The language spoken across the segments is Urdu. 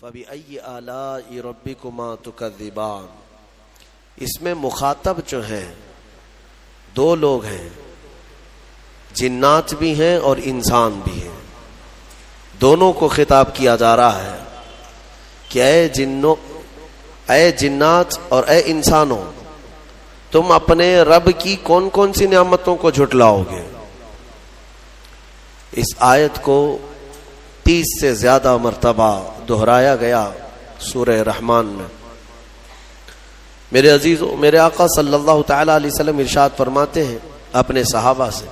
فَبِأَيِّ آلَاءِ رَبِّكُمَا تُكَذِّبَانِ۔ اس میں مخاطب جو ہیں دو لوگ ہیں، جنات بھی ہیں اور انسان بھی ہیں، دونوں کو خطاب کیا جا رہا ہے کہ اے جنات اور اے انسانوں، تم اپنے رب کی کون کون سی نعمتوں کو جھٹلاؤ گے؟ اس آیت کو 30 سے زیادہ مرتبہ دہرایا گیا سورہ رحمان میں۔ میرے عزیزو، میرے آقا صلی اللہ تعالی علیہ وسلم ارشاد فرماتے ہیں اپنے صحابہ سے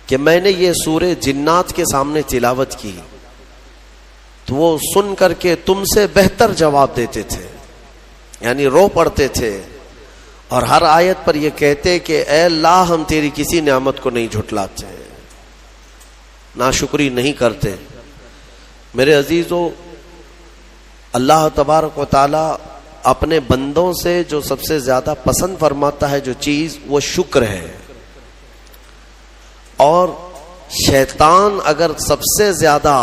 کہ میں نے یہ سورہ جنات کے سامنے تلاوت کی تو وہ سن کر کے تم سے بہتر جواب دیتے تھے، یعنی رو پڑتے تھے، اور ہر آیت پر یہ کہتے کہ اے اللہ ہم تیری کسی نعمت کو نہیں جھٹلاتے، ناشکری نہیں کرتے۔ میرے عزیزو، اللہ تبارک و تعالی اپنے بندوں سے جو سب سے زیادہ پسند فرماتا ہے جو چیز، وہ شکر ہے، اور شیطان اگر سب سے زیادہ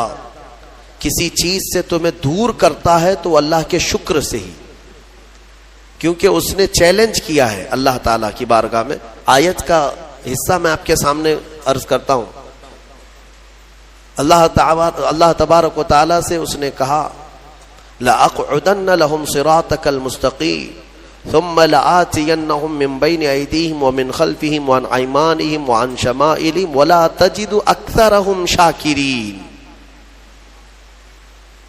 کسی چیز سے تمہیں دور کرتا ہے تو اللہ کے شکر سے ہی، کیونکہ اس نے چیلنج کیا ہے اللہ تعالیٰ کی بارگاہ میں۔ آیت کا حصہ میں آپ کے سامنے عرض کرتا ہوں۔ اللہ تبارک و تعالیٰ سے اس نے کہا لَأَقْعُدَنَّ لَهُمْ صِرَاطَكَ الْمُسْتَقِيمَ ثُمَّ لَآتِيَنَّهُمْ مِنْ بَيْنِ أَيْدِيهِمْ وَمِنْ خَلْفِهِمْ وَعَنْ أَيْمَانِهِمْ وَعَنْ شَمَائِلِهِمْ وَلَا تَجِدُ أَكْثَرَهُمْ شَاكِرِينَ۔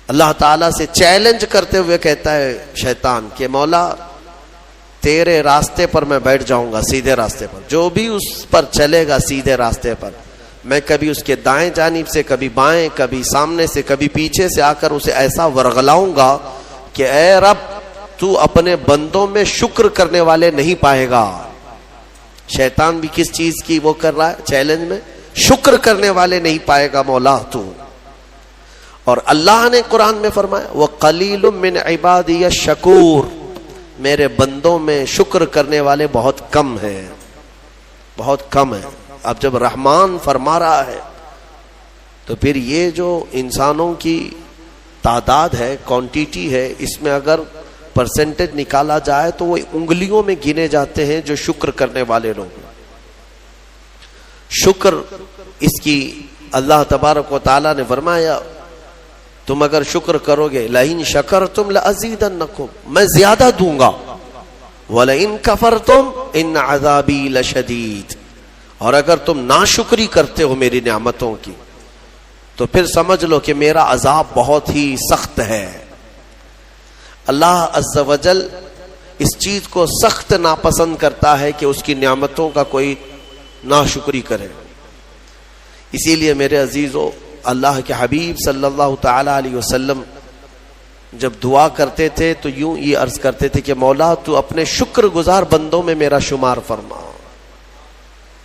اللہ تعالیٰ سے چیلنج کرتے ہوئے کہتا ہے شیطان کہ مولا تیرے راستے پر میں بیٹھ جاؤں گا، سیدھے راستے پر، جو بھی اس پر چلے گا سیدھے راستے پر، میں کبھی اس کے دائیں جانب سے، کبھی بائیں، کبھی سامنے سے، کبھی پیچھے سے آ کر اسے ایسا ورغلاؤں گا کہ اے رب تو اپنے بندوں میں شکر کرنے والے نہیں پائے گا۔ شیطان بھی کس چیز کی وہ کر رہا ہے چیلنج میں؟ شکر کرنے والے نہیں پائے گا مولا تو۔ اور اللہ نے قرآن میں فرمایا وَقَلِيلٌ مِّنْ عِبَادِيَ الشَّكُورُ، میرے بندوں میں شکر کرنے والے بہت کم ہیں، بہت کم ہیں۔ اب جب رحمان فرما رہا ہے تو پھر یہ جو انسانوں کی تعداد ہے، کوانٹیٹی ہے، اس میں اگر پرسنٹیج نکالا جائے تو وہ انگلیوں میں گنے جاتے ہیں جو شکر کرنے والے لوگ۔ شکر اس کی اللہ تبارک و تعالیٰ نے فرمایا تم اگر شکر کرو گے لَإِن شَكَرْتُمْ لَأَزِيدَنَّكُمْ، میں زیادہ دوں گا، وَلَإِن كَفَرْتُمْ إِنَّ عَذَابِي لَشَدِيدٌ، اور اگر تم ناشکری کرتے ہو میری نعمتوں کی تو پھر سمجھ لو کہ میرا عذاب بہت ہی سخت ہے۔ اللہ عز و جل اس چیز کو سخت ناپسند کرتا ہے کہ اس کی نعمتوں کا کوئی ناشکری کرے۔ اسی لیے میرے عزیزو، اللہ کے حبیب صلی اللہ تعالی علیہ وسلم جب دعا کرتے تھے تو یوں یہ عرض کرتے تھے کہ مولا تو اپنے شکر گزار بندوں میں میرا شمار فرما۔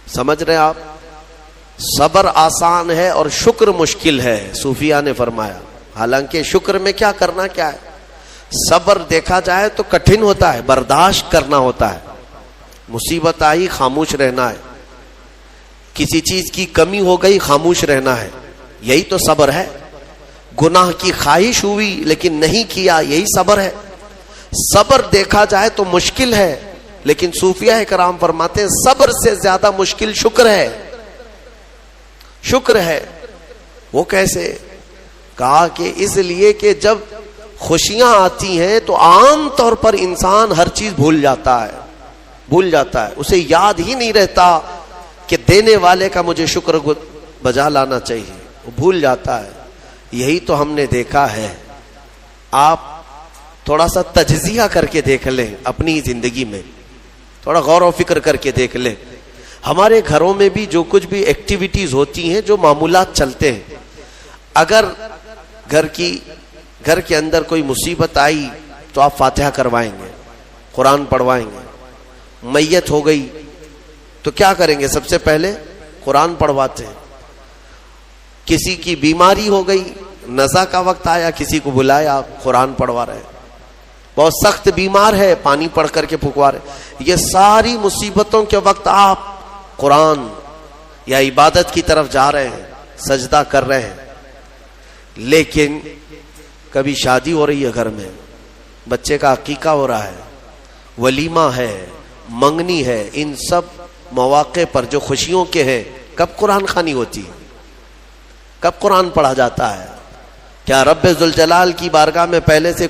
سمجھ رہے آپ؟ صبر آسان ہے اور شکر مشکل ہے، صوفیہ نے فرمایا۔ حالانکہ شکر میں کیا کرنا کیا ہے؟ صبر دیکھا جائے تو کٹھن ہوتا ہے، برداشت کرنا ہوتا ہے، مصیبت آئی خاموش رہنا ہے، کسی چیز کی کمی ہو گئی خاموش رہنا ہے، یہی تو صبر ہے۔ گناہ کی خواہش ہوئی لیکن نہیں کیا، یہی صبر ہے۔ صبر دیکھا جائے تو مشکل ہے، لیکن صوفیہ کرام فرماتے ہیں صبر سے زیادہ مشکل شکر ہے۔ شکر ہے وہ کیسے؟ کہا کہ اس لیے کہ جب خوشیاں آتی ہیں تو عام طور پر انسان ہر چیز بھول جاتا ہے، اسے یاد ہی نہیں رہتا کہ دینے والے کا مجھے شکر بجا لانا چاہیے، وہ بھول جاتا ہے۔ یہی تو ہم نے دیکھا ہے۔ آپ تھوڑا سا تجزیہ کر کے دیکھ لیں اپنی زندگی میں، تھوڑا غور و فکر کر کے دیکھ لیں۔ ہمارے گھروں میں بھی جو کچھ بھی ایکٹیویٹیز ہوتی ہیں، جو معمولات چلتے ہیں، اگر گھر کے اندر کوئی مصیبت آئی تو آپ فاتحہ کروائیں گے، قرآن پڑھوائیں گے۔ میت ہو گئی تو کیا کریں گے؟ سب سے پہلے قرآن پڑھواتے ہیں۔ کسی کی بیماری ہو گئی، نزا کا وقت آیا، کسی کو بلایا، قرآن پڑھوا رہے ہیں۔ بہت سخت بیمار ہے، پانی پڑھ کر کے پھکوا رہے۔ یہ ساری مصیبتوں کے وقت آپ قرآن یا عبادت کی طرف جا رہے ہیں، سجدہ کر رہے ہیں، لیکن کبھی شادی ہو رہی ہے گھر میں، بچے کا عقیقہ ہو رہا ہے، ولیمہ ہے، منگنی ہے، ان سب مواقع پر جو خوشیوں کے ہیں کب قرآن خوانی ہوتی ہے؟ کب قرآن پڑھا جاتا ہے؟ کیا رب ذوالجلال کی بارگاہ میں پہلے سے